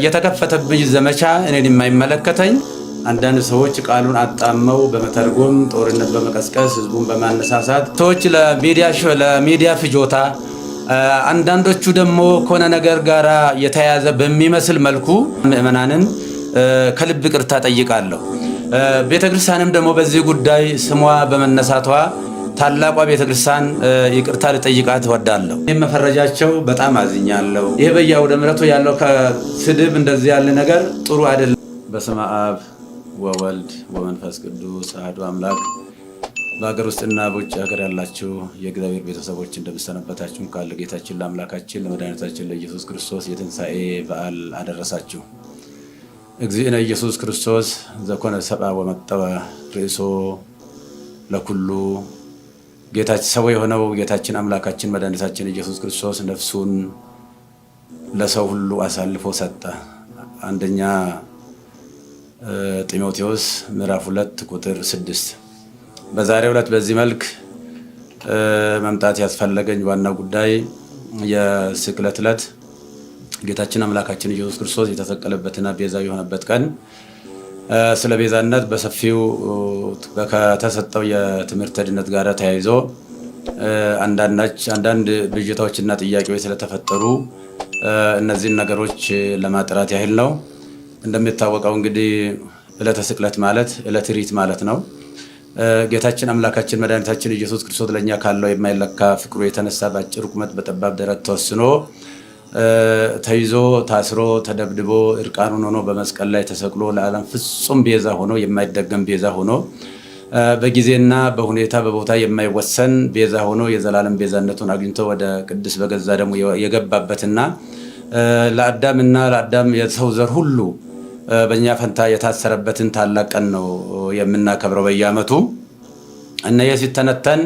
የተከፈተብኝ ዘመቻ እኔን የማይመለከተኝ አንዳንድ ሰዎች ቃሉን አጣመው በመተርጎም ጦርነት በመቀስቀስ ህዝቡን በማነሳሳት ሰዎች ለሚዲያ ፍጆታ አንዳንዶቹ ደግሞ ከሆነ ነገር ጋር የተያያዘ በሚመስል መልኩ ምእመናንን ከልብ ይቅርታ ጠይቃለሁ። ቤተክርስቲያንም ደግሞ በዚህ ጉዳይ ስሟ በመነሳቷ ታላቋ ቤተክርስቲያን ይቅርታ ልጠይቃት እወዳለሁ። መፈረጃቸው በጣም አዝኛለሁ። ይሄ በየአውደ ምሕረቱ ያለው ከስድብ እንደዚህ ያለ ነገር ጥሩ አይደለም። በስመ አብ ወወልድ ወመንፈስ ቅዱስ አሐዱ አምላክ። በሀገር ውስጥና በውጭ ሀገር ያላችሁ የእግዚአብሔር ቤተሰቦች እንደምሰነበታችሁ ካለ ጌታችን ለአምላካችን ለመድኃኒታችን ለኢየሱስ ክርስቶስ የትንሣኤ በዓል አደረሳችሁ። እግዚእነ ኢየሱስ ክርስቶስ ዘኮነ ሰብአ ወመጠወ ርእሶ ለኩሉ ጌታችን ሰው የሆነው ጌታችን አምላካችን መድኃኒታችን ኢየሱስ ክርስቶስ ነፍሱን ለሰው ሁሉ አሳልፎ ሰጠ። አንደኛ ጢሞቴዎስ ምዕራፍ 2 ቁጥር 6። በዛሬው ዕለት በዚህ መልክ መምጣት ያስፈለገኝ ዋናው ጉዳይ የስቅለት ዕለት ጌታችን አምላካችን ኢየሱስ ክርስቶስ የተሰቀለበትና ቤዛ የሆነበት ቀን ስለ ቤዛነት በሰፊው ከተሰጠው የትምህርት ድነት ጋር ተያይዞ አንዳንድ ብዥታዎችና ጥያቄዎች ስለተፈጠሩ እነዚህን ነገሮች ለማጥራት ያህል ነው። እንደሚታወቀው እንግዲህ ዕለተ ስቅለት ማለት ዕለተ ሪት ማለት ነው። ጌታችን አምላካችን መድኃኒታችን ኢየሱስ ክርስቶስ ለኛ ካለው የማይለካ ፍቅሩ የተነሳ በአጭር ቁመት በጠባብ ደረት ተወስኖ ተይዞ ታስሮ ተደብድቦ እርቃኑን ሆኖ በመስቀል ላይ ተሰቅሎ ለዓለም ፍጹም ቤዛ ሆኖ የማይደገም ቤዛ ሆኖ በጊዜና በሁኔታ በቦታ የማይወሰን ቤዛ ሆኖ የዘላለም ቤዛነቱን አግኝቶ ወደ ቅድስ በገዛ ደግሞ የገባበትና ለአዳም የሰው ዘር ሁሉ በእኛ ፈንታ የታሰረበትን ታላቅ ቀን ነው የምናከብረው በየዓመቱ። እነዚህ ሲተነተን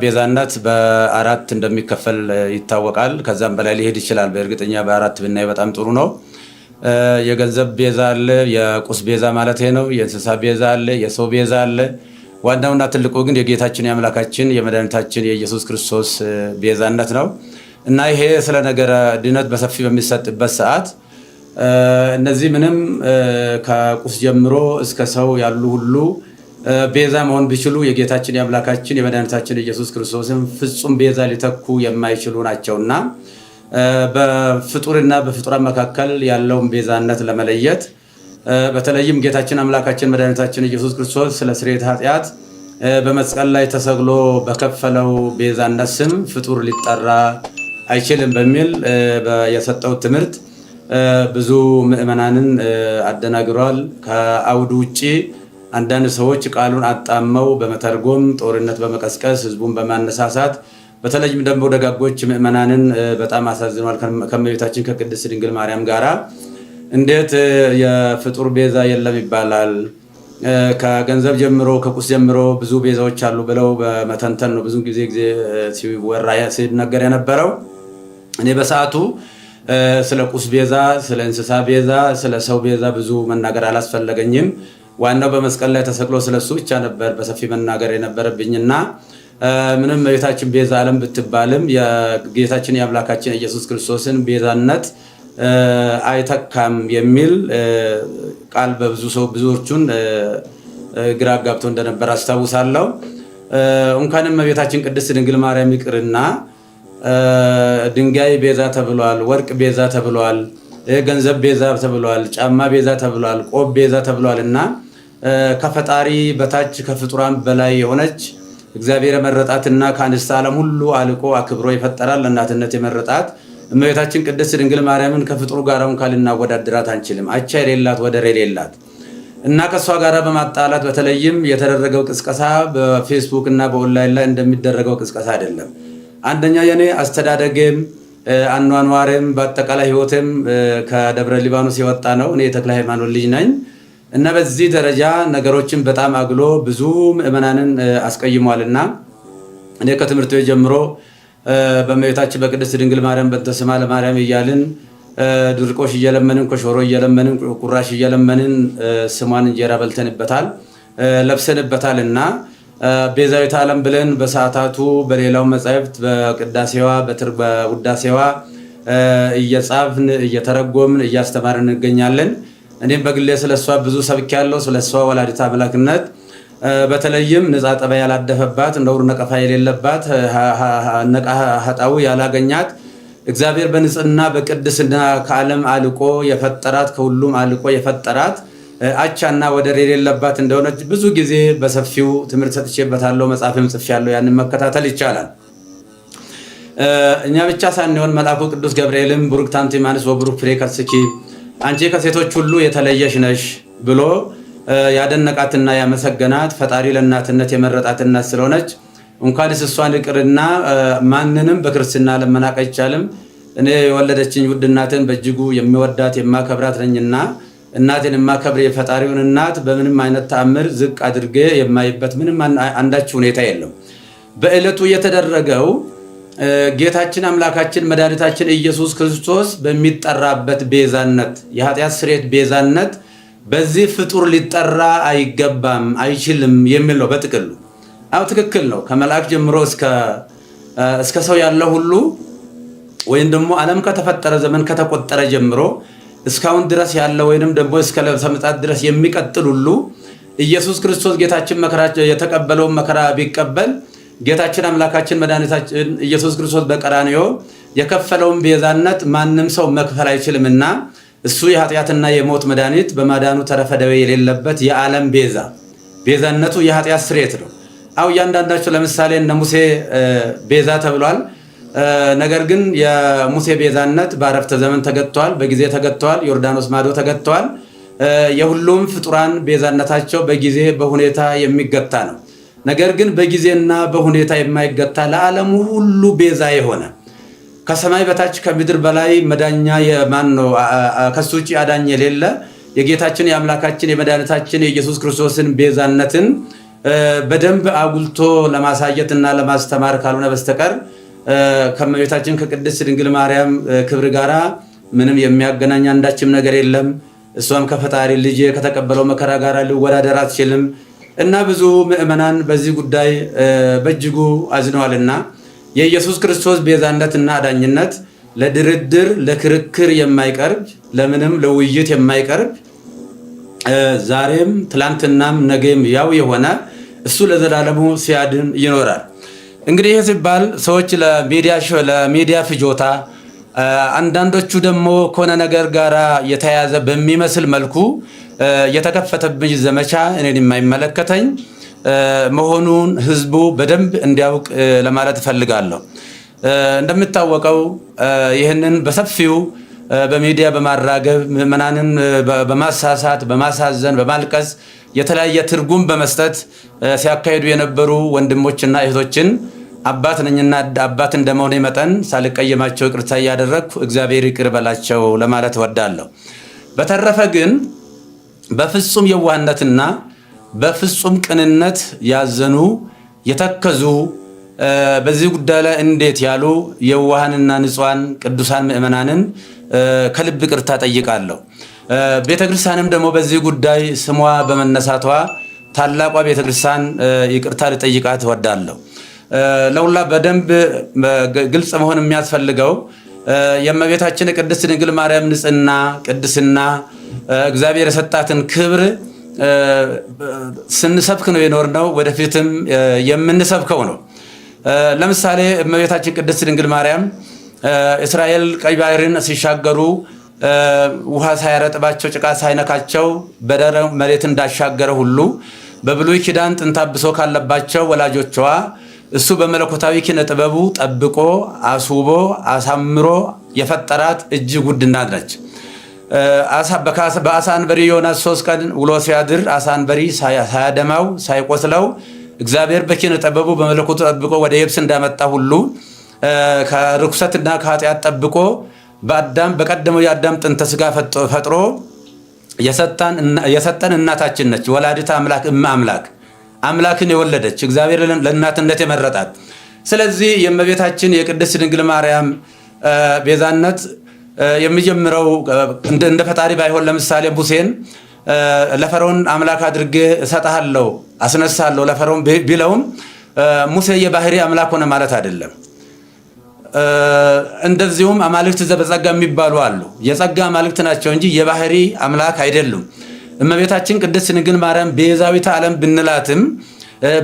ቤዛነት በአራት እንደሚከፈል ይታወቃል። ከዛም በላይ ሊሄድ ይችላል። በእርግጠኛ በአራት ብናይ በጣም ጥሩ ነው። የገንዘብ ቤዛ አለ፣ የቁስ ቤዛ ማለት ነው። የእንስሳ ቤዛ አለ፣ የሰው ቤዛ አለ። ዋናውና ትልቁ ግን የጌታችን የአምላካችን የመድኃኒታችን የኢየሱስ ክርስቶስ ቤዛነት ነው እና ይሄ ስለ ነገረ ድነት በሰፊ በሚሰጥበት ሰዓት እነዚህ ምንም ከቁስ ጀምሮ እስከ ሰው ያሉ ሁሉ ቤዛ መሆን ቢችሉ የጌታችን የአምላካችን የመድኃኒታችን ኢየሱስ ክርስቶስን ፍጹም ቤዛ ሊተኩ የማይችሉ ናቸውና በፍጡርና በፍጡራን መካከል ያለውን ቤዛነት ለመለየት በተለይም ጌታችን አምላካችን መድኃኒታችን ኢየሱስ ክርስቶስ ስለ ስርየት ኃጢአት በመስቀል ላይ ተሰቅሎ በከፈለው ቤዛነት ስም ፍጡር ሊጠራ አይችልም በሚል የሰጠው ትምህርት ብዙ ምዕመናንን አደናግሯል። ከአውዱ ውጪ አንዳንድ ሰዎች ቃሉን አጣመው በመተርጎም ጦርነት በመቀስቀስ ህዝቡን በማነሳሳት በተለይም ደግሞ ደጋጎች ምዕመናንን በጣም አሳዝኗል። ከእመቤታችን ከቅድስት ድንግል ማርያም ጋራ እንዴት የፍጡር ቤዛ የለም ይባላል? ከገንዘብ ጀምሮ ከቁስ ጀምሮ ብዙ ቤዛዎች አሉ ብለው በመተንተን ነው ብዙ ጊዜ ሲወራ ሲነገር የነበረው። እኔ በሰዓቱ ስለ ቁስ ቤዛ፣ ስለ እንስሳ ቤዛ፣ ስለ ሰው ቤዛ ብዙ መናገር አላስፈለገኝም። ዋናው በመስቀል ላይ ተሰቅሎ ስለሱ ብቻ ነበር በሰፊ መናገር የነበረብኝና ምንም እመቤታችን ቤዛ ዓለም ብትባልም የጌታችን የአምላካችን ኢየሱስ ክርስቶስን ቤዛነት አይተካም የሚል ቃል ብዙዎቹን ግራ ጋብቶ እንደነበር አስታውሳለሁ። እንኳንም እመቤታችን ቅድስት ድንግል ማርያም ይቅርና ድንጋይ ቤዛ ተብሏል፣ ወርቅ ቤዛ ተብሏል፣ ገንዘብ ቤዛ ተብሏል፣ ጫማ ቤዛ ተብሏል፣ ቆብ ቤዛ ተብሏል እና ከፈጣሪ በታች ከፍጡራን በላይ የሆነች እግዚአብሔር የመረጣትና ከአንስተ ዓለም ሁሉ አልቆ አክብሮ ይፈጠራል ለእናትነት የመረጣት እመቤታችን ቅድስት ድንግል ማርያምን ከፍጡሩ ጋር እንኳን ልናወዳድራት አንችልም። አቻ የሌላት ወደር የሌላት እና ከሷ ጋር በማጣላት በተለይም የተደረገው ቅስቀሳ በፌስቡክ እና በኦንላይን ላይ እንደሚደረገው ቅስቀሳ አይደለም። አንደኛ የኔ አስተዳደጌም አኗኗሬም በአጠቃላይ ህይወቴም ከደብረ ሊባኖስ የወጣ ነው። እኔ የተክለ ሃይማኖት ልጅ ነኝ እና በዚህ ደረጃ ነገሮችን በጣም አግሎ ብዙ ምዕመናንን አስቀይሟልና እኔ ከትምህርት ቤት ጀምሮ በእመቤታችን በቅድስት ድንግል ማርያም በእንተ ስማ ለማርያም እያልን ድርቆሽ እየለመንን ኮሾሮ እየለመንን ቁራሽ እየለመንን ስሟን እንጀራ በልተንበታል ለብሰንበታልና ቤዛዊት ዓለም ብለን በሰዓታቱ በሌላው መጻሕፍት በቅዳሴዋ በውዳሴዋ እየጻፍን እየተረጎምን እያስተማርን እንገኛለን። እኔም በግሌ ስለሷ ብዙ ሰብኬያለሁ። ስለሷ ወላዲተ አምላክነት በተለይም ንጻ ጠባይ ያላደፈባት ነውር ነቀፋ የሌለባት ነቃ ሀጣው ያላገኛት እግዚአብሔር በንጽህና በቅድስና ከዓለም አልቆ የፈጠራት ከሁሉም አልቆ የፈጠራት አቻና ወደር የሌለባት እንደሆነች ብዙ ጊዜ በሰፊው ትምህርት ሰጥቼበታለሁ። መጽሐፍም ጽፌያለሁ። ያንን መከታተል ይቻላል። እኛ ብቻ ሳንሆን መልአኩ ቅዱስ ገብርኤልም ቡሩክት አንቲ እማንስት ወቡሩክ ፍሬ ከርስኪ አንቺ ከሴቶች ሁሉ የተለየሽ ነሽ ብሎ ያደነቃትና ያመሰገናት ፈጣሪ ለእናትነት የመረጣት እናት ስለሆነች እንኳንስ እሷን ይቅርና ማንንም በክርስትና ለመናቅ አይቻልም። እኔ የወለደችኝ ውድ እናቴን በእጅጉ የሚወዳት የማከብራት ነኝና እናቴን የማከብር የፈጣሪውን እናት በምንም አይነት ተአምር ዝቅ አድርጌ የማይበት ምንም አንዳች ሁኔታ የለም። በዕለቱ የተደረገው ጌታችን አምላካችን መድኃኒታችን ኢየሱስ ክርስቶስ በሚጠራበት ቤዛነት የኃጢአት ስርየት ቤዛነት በዚህ ፍጡር ሊጠራ አይገባም አይችልም የሚል ነው በጥቅሉ። አው ትክክል ነው። ከመልአክ ጀምሮ እስከ ሰው ያለው ሁሉ ወይም ደግሞ ዓለም ከተፈጠረ ዘመን ከተቆጠረ ጀምሮ እስካሁን ድረስ ያለው ወይንም ደግሞ እስከ ለብሰ ምጽአት ድረስ የሚቀጥል ሁሉ ኢየሱስ ክርስቶስ ጌታችን መከራ የተቀበለውን መከራ ቢቀበል ጌታችን አምላካችን መድኃኒታችን ኢየሱስ ክርስቶስ በቀራንዮ የከፈለውን ቤዛነት ማንም ሰው መክፈል አይችልምና እሱ የኃጢአትና የሞት መድኃኒት በማዳኑ ተረፈ ደዌ የሌለበት የዓለም ቤዛነቱ የኃጢአት ስርየት ነው። አው እያንዳንዳቸው ለምሳሌ እነ ሙሴ ቤዛ ተብሏል። ነገር ግን የሙሴ ቤዛነት በአረፍተ ዘመን ተገጥቷል፣ በጊዜ ተገጥቷል፣ ዮርዳኖስ ማዶ ተገጥቷል። የሁሉም ፍጡራን ቤዛነታቸው በጊዜ በሁኔታ የሚገታ ነው። ነገር ግን በጊዜና በሁኔታ የማይገታ ለዓለሙ ሁሉ ቤዛ የሆነ ከሰማይ በታች ከምድር በላይ መዳኛ የማን ነው? ከሱ ውጪ አዳኝ የሌለ የጌታችን የአምላካችን የመድኃኒታችን የኢየሱስ ክርስቶስን ቤዛነትን በደንብ አጉልቶ ለማሳየትና ለማስተማር ካልሆነ በስተቀር ከመቤታችን ከቅድስት ድንግል ማርያም ክብር ጋራ ምንም የሚያገናኝ አንዳችም ነገር የለም። እሷም ከፈጣሪ ልጅ ከተቀበለው መከራ ጋራ ሊወዳደር አትችልም እና ብዙ ምዕመናን በዚህ ጉዳይ በእጅጉ አዝነዋልና የኢየሱስ ክርስቶስ ቤዛነትና አዳኝነት ለድርድር ለክርክር የማይቀርብ ለምንም ለውይይት የማይቀርብ ዛሬም ትላንትናም ነገም ያው የሆነ እሱ ለዘላለሙ ሲያድን ይኖራል። እንግዲህ ይህ ሲባል ሰዎች ለሚዲያ ፍጆታ አንዳንዶቹ ደግሞ ከሆነ ነገር ጋር የተያያዘ በሚመስል መልኩ የተከፈተብኝ ዘመቻ እኔን የማይመለከተኝ መሆኑን ህዝቡ በደንብ እንዲያውቅ ለማለት እፈልጋለሁ። እንደሚታወቀው ይህንን በሰፊው በሚዲያ በማራገብ ምዕመናንን በማሳሳት በማሳዘን በማልቀስ የተለያየ ትርጉም በመስጠት ሲያካሂዱ የነበሩ ወንድሞችና እህቶችን አባት ነኝና አባት እንደመሆኔ መጠን ሳልቀየማቸው ይቅርታ እያደረግኩ እግዚአብሔር ይቅር በላቸው ለማለት እወዳለሁ። በተረፈ ግን በፍጹም የዋህነትና በፍጹም ቅንነት ያዘኑ የተከዙ በዚህ ጉዳይ ላይ እንዴት ያሉ የዋሃንና ንጹሃን ቅዱሳን ምዕመናንን ከልብ ይቅርታ ጠይቃለሁ። ቤተክርስቲያንም ደግሞ በዚህ ጉዳይ ስሟ በመነሳቷ ታላቋ ቤተክርስቲያን ይቅርታ ልጠይቃት እወዳለሁ። ለሁላ በደንብ ግልጽ መሆን የሚያስፈልገው የእመቤታችን ቅድስት ድንግል ማርያም ንጽህና ቅድስና እግዚአብሔር የሰጣትን ክብር ስንሰብክ ነው የኖርነው፣ ወደፊትም የምንሰብከው ነው። ለምሳሌ እመቤታችን ቅድስት ድንግል ማርያም እስራኤል ቀይ ባህርን ሲሻገሩ ውሃ ሳያረጥባቸው ጭቃ ሳይነካቸው በደረቅ መሬት እንዳሻገረ ሁሉ በብሉይ ኪዳን ጥንተ አብሶ ካለባቸው ወላጆቿ እሱ በመለኮታዊ ኪነ ጥበቡ ጠብቆ አስውቦ አሳምሮ የፈጠራት እጅግ ውድ እናት ነች። በአሳ አንበሪ ዮናስ 3 ቀን ውሎ ሲያድር አሳ አንበሪ ሳያደማው ሳይቆስለው እግዚአብሔር በኪነ ጥበቡ በመለኮቱ ጠብቆ ወደ የብስ እንዳመጣ ሁሉ ከርኩሰትና ከኃጢአት ጠብቆ በቀደመው የአዳም ጥንተ ስጋ ፈጥሮ የሰጠን እናታችን ነች። ወላዲተ አምላክ አምላክን የወለደች እግዚአብሔር ለእናትነት የመረጣት። ስለዚህ የእመቤታችን የቅድስት ድንግል ማርያም ቤዛነት የሚጀምረው እንደ ፈጣሪ ባይሆን ለምሳሌ ሙሴን ለፈርዖን አምላክ አድርጌ እሰጥሃለሁ አስነሳለሁ ለፈርዖን ቢለውም ሙሴ የባህሪ አምላክ ሆነ ማለት አይደለም። እንደዚሁም አማልክት ዘበጸጋ የሚባሉ አሉ። የጸጋ አማልክት ናቸው እንጂ የባህሪ አምላክ አይደሉም። እመቤታችን ቅድስት ድንግል ማርያም ቤዛዊተ ዓለም ብንላትም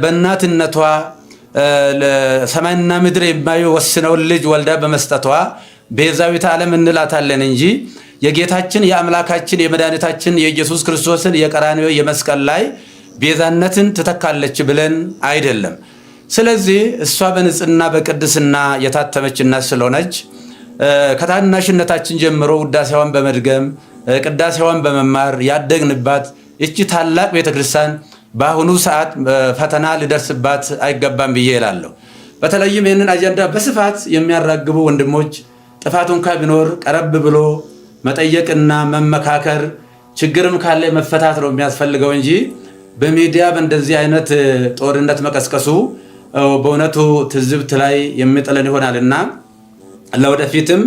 በእናትነቷ ሰማይና ምድር የማይወስነውን ልጅ ወልዳ በመስጠቷ ቤዛዊተ ዓለም እንላታለን እንጂ የጌታችን የአምላካችን የመድኃኒታችን የኢየሱስ ክርስቶስን የቀራንዮ የመስቀል ላይ ቤዛነትን ትተካለች ብለን አይደለም። ስለዚህ እሷ በንጽህና በቅድስና የታተመች እናት ስለሆነች ከታናሽነታችን ጀምሮ ውዳሴዋን በመድገም ቅዳሴዋን በመማር ያደግንባት እቺ ታላቅ ቤተክርስቲያን በአሁኑ ሰዓት ፈተና ሊደርስባት አይገባም ብዬ እላለሁ። በተለይም ይህንን አጀንዳ በስፋት የሚያራግቡ ወንድሞች ጥፋቱ እንኳ ቢኖር ቀረብ ብሎ መጠየቅና መመካከር፣ ችግርም ካለ መፈታት ነው የሚያስፈልገው እንጂ በሚዲያ በእንደዚህ አይነት ጦርነት መቀስቀሱ በእውነቱ ትዝብት ላይ የሚጥለን ይሆናልና ለወደፊትም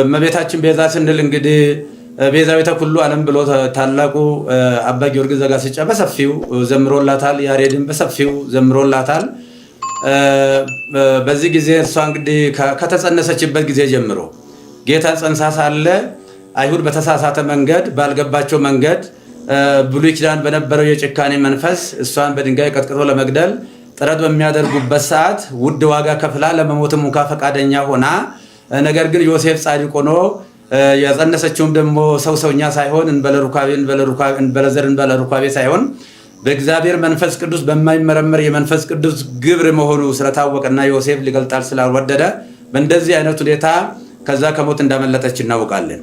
እመቤታችን ቤዛ ስንል እንግዲህ ቤዛዊተ ኩሉ ዓለም ብሎ ታላቁ አባ ጊዮርጊስ ዘጋስጫ በሰፊው ዘምሮላታል። ያሬድን በሰፊው ዘምሮላታል። በዚህ ጊዜ እሷ እንግዲህ ከተጸነሰችበት ጊዜ ጀምሮ ጌታ ጸንሳ ሳለ አይሁድ በተሳሳተ መንገድ ባልገባቸው መንገድ ብሉይ ኪዳን በነበረው የጭካኔ መንፈስ እሷን በድንጋይ ቀጥቅጦ ለመግደል ጥረት በሚያደርጉበት ሰዓት ውድ ዋጋ ከፍላ ለመሞትም እንኳ ፈቃደኛ ሆና ነገር ግን ዮሴፍ ጻድቅ ሆኖ የጸነሰችውም ደግሞ ሰውኛ ሳይሆን እንበለ ሩካቤ ሳይሆን በእግዚአብሔር መንፈስ ቅዱስ በማይመረመር የመንፈስ ቅዱስ ግብር መሆኑ ስለታወቀና ዮሴፍ ሊገልጣል ስላልወደደ በእንደዚህ አይነት ሁኔታ ከዛ ከሞት እንዳመለጠች እናውቃለን።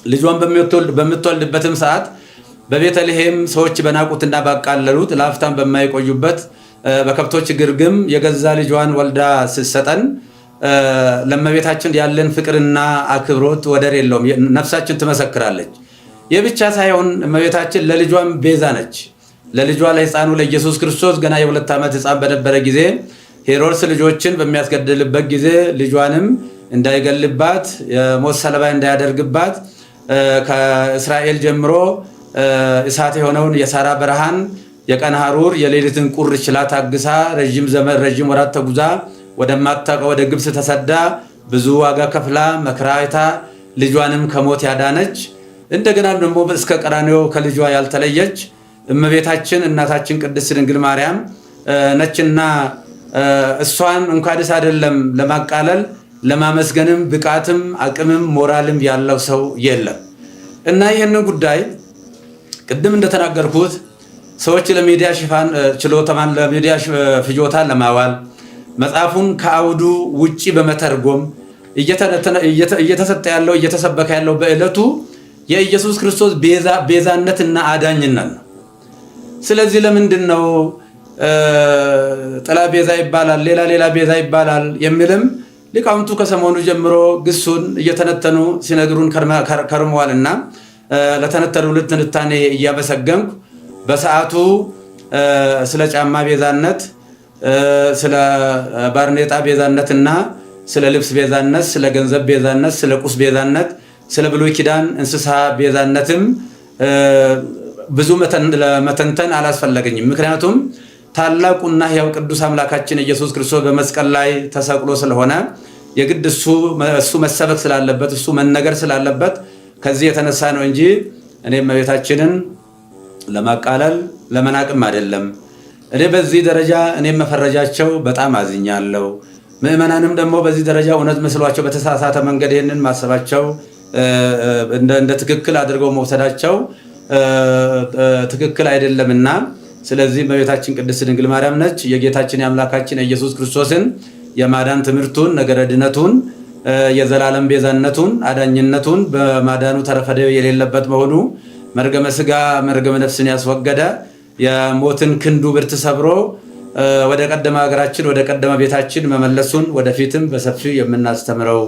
ልጇን በምትወልድበትም ሰዓት በቤተልሔም ሰዎች በናቁትና ባቃለሉት ለአፍታም በማይቆዩበት በከብቶች ግርግም የገዛ ልጇን ወልዳ ስትሰጠን ለእመቤታችን ያለን ፍቅርና አክብሮት ወደር የለውም። ነፍሳችን ትመሰክራለች። ይህ ብቻ ሳይሆን እመቤታችን ለልጇም ቤዛ ነች። ለልጇ ለሕፃኑ ለኢየሱስ ክርስቶስ ገና የ2 ዓመት ሕፃን በነበረ ጊዜ ሄሮድስ ልጆችን በሚያስገድልበት ጊዜ ልጇንም እንዳይገልባት የሞት ሰለባ እንዳያደርግባት ከእስራኤል ጀምሮ እሳት የሆነውን የሳራ በረሃን የቀን ሐሩር የሌሊትን ቁር ችላ ታግሳ ረዥም ወራት ተጉዛ ወደማታውቀው ወደ ግብፅ ተሰዳ ብዙ ዋጋ ከፍላ መከራ አይታ ልጇንም ከሞት ያዳነች እንደገና ደግሞ እስከ ቀራንዮ ከልጇ ያልተለየች እመቤታችን እናታችን ቅድስት ድንግል ማርያም ነችና እሷን እንኳንስ አይደለም ለማቃለል ለማመስገንም ብቃትም አቅምም ሞራልም ያለው ሰው የለም። እና ይህንን ጉዳይ ቅድም እንደተናገርኩት ሰዎች ለሚዲያ ሽፋን ችሎታን ለሚዲያ ፍጆታ ለማዋል መጽሐፉን ከአውዱ ውጪ በመተርጎም እየተሰጠ ያለው እየተሰበከ ያለው በእለቱ የኢየሱስ ክርስቶስ ቤዛነትና አዳኝነት ነው። ስለዚህ ለምንድን ነው ጥላ ቤዛ ይባላል፣ ሌላ ቤዛ ይባላል የሚልም ሊቃውንቱ ከሰሞኑ ጀምሮ ግሱን እየተነተኑ ሲነግሩን ከርመዋልና ለተነተኑ ትንታኔ እያመሰገንኩ በሰዓቱ ስለ ጫማ ቤዛነት፣ ስለ ባርኔጣ ቤዛነትና ስለ ልብስ ቤዛነት፣ ስለ ገንዘብ ቤዛነት፣ ስለ ቁስ ቤዛነት፣ ስለ ብሉይ ኪዳን እንስሳ ቤዛነትም ብዙ መተንተን አላስፈለገኝም። ምክንያቱም ታላቁና ሕያው ቅዱስ አምላካችን ኢየሱስ ክርስቶስ በመስቀል ላይ ተሰቅሎ ስለሆነ የግድ እሱ መሰበክ ስላለበት እሱ መነገር ስላለበት ከዚህ የተነሳ ነው እንጂ እኔ እመቤታችንን ለማቃለል ለመናቅም አይደለም። እኔ በዚህ ደረጃ እኔ መፈረጃቸው በጣም አዝኛለሁ። ምዕመናንም ደግሞ በዚህ ደረጃ እውነት መስሏቸው በተሳሳተ መንገድ ይህንን ማሰባቸው እንደ ትክክል አድርገው መውሰዳቸው ትክክል አይደለምና ስለዚህ እመቤታችን ቅድስት ድንግል ማርያም ነች የጌታችን የአምላካችን የኢየሱስ ክርስቶስን የማዳን ትምህርቱን ነገረ ድነቱን የዘላለም ቤዛነቱን አዳኝነቱን በማዳኑ ተረፈደ የሌለበት መሆኑ መርገመ ስጋ መርገመ ነፍስን ያስወገደ የሞትን ክንዱ ብርት ሰብሮ ወደ ቀደመ ሀገራችን ወደ ቀደመ ቤታችን መመለሱን ወደፊትም በሰፊው የምናስተምረው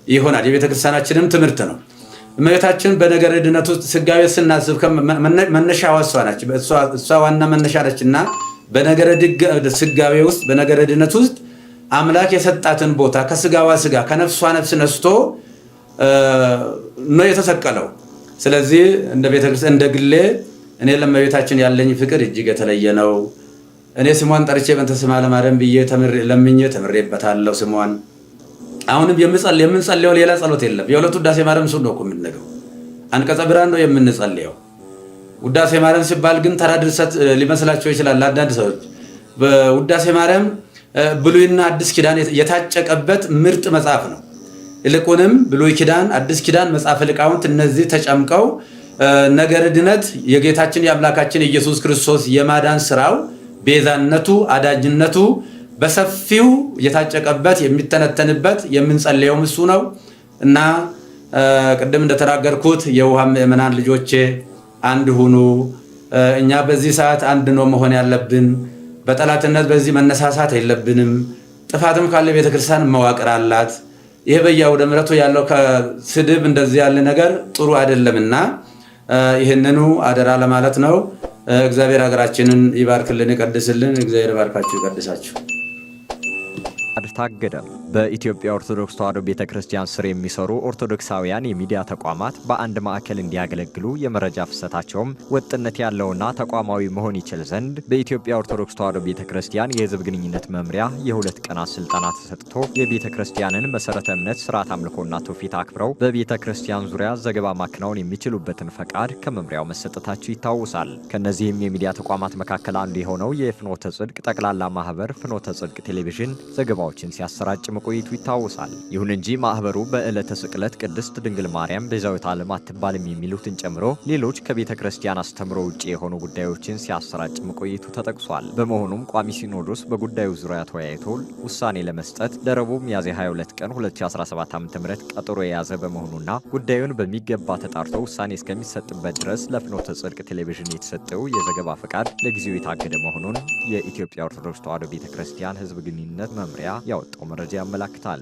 ይሆናል። የቤተክርስቲያናችንም ትምህርት ነው። እመቤታችን በነገረ ድነት ውስጥ ስጋዌ ስናስብ መነሻዋ እሷ ነች። እሷ ዋና መነሻ ነችና በነገረ ስጋዌ ውስጥ በነገረ ድነት ውስጥ አምላክ የሰጣትን ቦታ ከስጋዋ ስጋ ከነፍሷ ነፍስ ነስቶ ነው የተሰቀለው። ስለዚህ እንደ ቤተክርስቲያን እንደ ግሌ እኔ ለእመቤታችን ያለኝ ፍቅር እጅግ የተለየ ነው። እኔ ስሟን ጠርቼ በእንተ ስማ ለማርያም ብዬ ለምኜ ተምሬበታለሁ ስሟን። አሁንም የምንጸልየው ሌላ ጸሎት የለም። የሁለቱ ውዳሴ ማርያም እሱን ነው እኮ የምንነገው። አንቀጸ ብርሃን ነው የምንጸልየው። ውዳሴ ማርያም ሲባል ግን ተራ ድርሰት ሊመስላቸው ይችላል አንዳንድ ሰዎች። በውዳሴ ማርያም ብሉይና አዲስ ኪዳን የታጨቀበት ምርጥ መጽሐፍ ነው። ይልቁንም ብሉይ ኪዳን፣ አዲስ ኪዳን፣ መጽሐፈ ሊቃውንት እነዚህ ተጨምቀው ነገረ ድነት የጌታችን የአምላካችን ኢየሱስ ክርስቶስ የማዳን ስራው ቤዛነቱ፣ አዳጅነቱ በሰፊው የታጨቀበት የሚተነተንበት የምንጸልየውም እሱ ነው እና ቅድም እንደተናገርኩት የውሃ ምእመናን ልጆቼ አንድ ሁኑ። እኛ በዚህ ሰዓት አንድ ነው መሆን ያለብን። በጠላትነት በዚህ መነሳሳት የለብንም። ጥፋትም ካለ ቤተክርስቲያን መዋቅር አላት። ይሄ በየአውደ ምሕረቱ ያለው ከስድብ እንደዚህ ያለ ነገር ጥሩ አይደለምና ይህንኑ አደራ ለማለት ነው። እግዚአብሔር ሀገራችንን ይባርክልን፣ ይቀድስልን። እግዚአብሔር ይባርካችሁ፣ ይቀድሳችሁ። ታገደ። በኢትዮጵያ ኦርቶዶክስ ተዋሕዶ ቤተክርስቲያን ስር የሚሰሩ ኦርቶዶክሳውያን የሚዲያ ተቋማት በአንድ ማዕከል እንዲያገለግሉ የመረጃ ፍሰታቸውም ወጥነት ያለውና ተቋማዊ መሆን ይችል ዘንድ በኢትዮጵያ ኦርቶዶክስ ተዋሕዶ ቤተክርስቲያን የሕዝብ ግንኙነት መምሪያ የ2 ቀናት ስልጠና ተሰጥቶ የቤተክርስቲያንን መሰረተ እምነት፣ ስርዓት፣ አምልኮና ትውፊት አክብረው በቤተክርስቲያን ዙሪያ ዘገባ ማከናወን የሚችሉበትን ፈቃድ ከመምሪያው መሰጠታቸው ይታወሳል። ከነዚህም የሚዲያ ተቋማት መካከል አንዱ የሆነው የፍኖተ ጽድቅ ጠቅላላ ማህበር ፍኖተ ጽድቅ ቴሌቪዥን ዘገባዎችን ሲያሰራጭ መቆየቱ ይታወሳል። ይሁን እንጂ ማህበሩ በዕለተ ስቅለት ቅድስት ድንግል ማርያም ቤዛዊተ ዓለም አትባልም የሚሉትን ጨምሮ ሌሎች ከቤተ ክርስቲያን አስተምሮ ውጪ የሆኑ ጉዳዮችን ሲያሰራጭ መቆየቱ ተጠቅሷል። በመሆኑም ቋሚ ሲኖዶስ በጉዳዩ ዙሪያ ተወያይቶ ውሳኔ ለመስጠት ለረቡዕ ሚያዝያ 22 ቀን 2017 ዓ.ም ቀጠሮ የያዘ በመሆኑና ጉዳዩን በሚገባ ተጣርቶ ውሳኔ እስከሚሰጥበት ድረስ ለፍኖተ ጽድቅ ቴሌቪዥን የተሰጠው የዘገባ ፈቃድ ለጊዜው የታገደ መሆኑን የኢትዮጵያ ኦርቶዶክስ ተዋሕዶ ቤተክርስቲያን ሕዝብ ግንኙነት መምሪያ ያወጣው መረጃ ያመለክታል።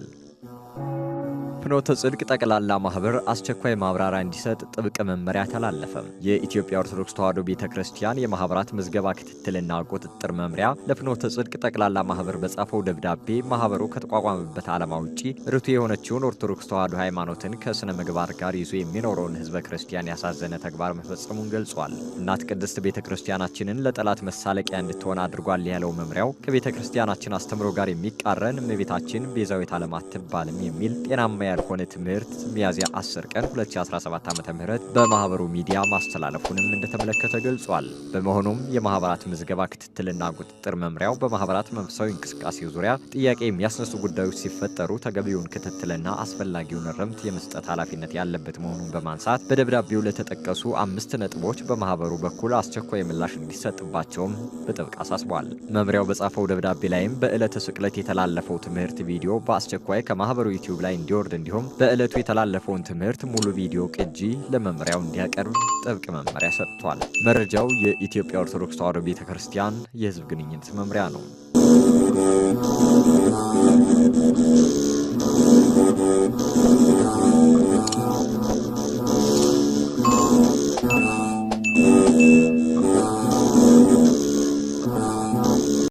ፍኖተ ጽድቅ ጠቅላላ ማህበር አስቸኳይ ማብራሪያ እንዲሰጥ ጥብቅ መመሪያ ተላለፈ። የኢትዮጵያ ኦርቶዶክስ ተዋሕዶ ቤተክርስቲያን የማህበራት ምዝገባ ክትትልና ቁጥጥር መምሪያ ለፍኖተ ጽድቅ ጠቅላላ ማህበር በጻፈው ደብዳቤ ማህበሩ ከተቋቋመበት ዓላማ ውጪ ርቱ የሆነችውን ኦርቶዶክስ ተዋሕዶ ሃይማኖትን ከስነ ምግባር ጋር ይዞ የሚኖረውን ህዝበ ክርስቲያን ያሳዘነ ተግባር መፈጸሙን ገልጿል። እናት ቅድስት ቤተክርስቲያናችንን ለጠላት መሳለቂያ እንድትሆን አድርጓል ያለው መምሪያው ከቤተክርስቲያናችን አስተምሮ ጋር የሚቃረን እመቤታችን ቤዛዊተ ዓለም አትባልም የሚል ጤናማ ያልሆነ ትምህርት ሚያዝያ 10 ቀን 2017 ዓ.ም በማህበሩ ሚዲያ ማስተላለፉንም እንደተመለከተ ገልጿል። በመሆኑም የማህበራት ምዝገባ ክትትልና ቁጥጥር መምሪያው በማህበራት መንፈሳዊ እንቅስቃሴ ዙሪያ ጥያቄ የሚያስነሱ ጉዳዮች ሲፈጠሩ ተገቢውን ክትትልና አስፈላጊውን እርምት የመስጠት ኃላፊነት ያለበት መሆኑን በማንሳት በደብዳቤው ለተጠቀሱ 5 ነጥቦች በማህበሩ በኩል አስቸኳይ ምላሽ እንዲሰጥባቸውም በጥብቅ አሳስቧል። መምሪያው በጻፈው ደብዳቤ ላይም በዕለተ ስቅለት የተላለፈው ትምህርት ቪዲዮ በአስቸኳይ ከማህበሩ ዩቲዩብ ላይ እንዲወርድ እንዲሁም በዕለቱ የተላለፈውን ትምህርት ሙሉ ቪዲዮ ቅጂ ለመምሪያው እንዲያቀርብ ጥብቅ መመሪያ ሰጥቷል። መረጃው የኢትዮጵያ ኦርቶዶክስ ተዋሕዶ ቤተክርስቲያን የሕዝብ ግንኙነት መምሪያ ነው።